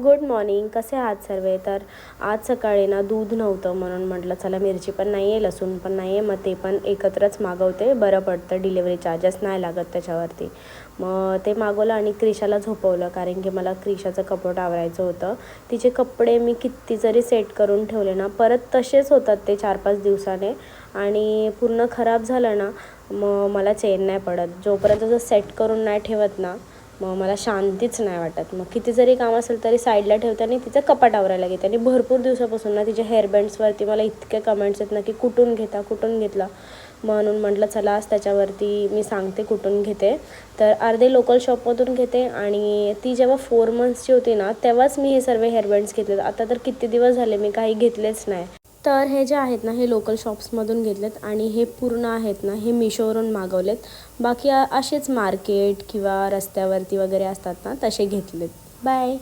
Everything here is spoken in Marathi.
Good morning. कसे आहात सर्व? तर आज सकाळी ना दूध नव्हतं म्हणून म्हटलं चला मिरची पण नाही आहे, लसूण पण नाही आहे, मग ते पण एकत्रच मागवते, बरं पडतं, डिलेवरी चार्जेस नाही लागत त्याच्यावरती. मग ते मागवलं आणि क्रिशाला झोपवलं कारण की मला क्रिशाचं कपाट आवरायचं होतं. तिचे कपडे मी किती जरी सेट करून ठेवले ना परत तसेच होतात ते 4-5 दिवसाने आणि पूर्ण खराब झालं ना मग मला चैन नाही पडत. जोपर्यंत जर सेट करून नाही ठेवत ना मग मला शांतीच नाही वाटत. मग किती जरी काम असेल तरी साईडला ठेवते आणि तिचं कपाट आवरायला घेते. आणि भरपूर दिवसापासून ना तिच्या हेअरबँड्सवरती मला इतके कमेंट्स आहेत ना की कुठून घेतला, म्हणून म्हटलं चला आज त्याच्यावरती मी सांगते कुठून घेते. तर अर्धे लोकल शॉपमधून घेते आणि ती जेव्हा 4 मंथ्सची होती ना तेव्हाच मी हे सर्व हेअरबँड्स घेतलेत. आता तर किती दिवस झाले मी काही घेतलेच नाही. तर हे जे आहेत ना हे लोकल शॉप्समधून घेतलेत आणि हे पूर्ण आहेत ना हे मिशोवरून मागवलेत. बाकी असेच मार्केट किंवा रस्त्यावरती वगैरे असतात ना तसे घेतलेत. बाय.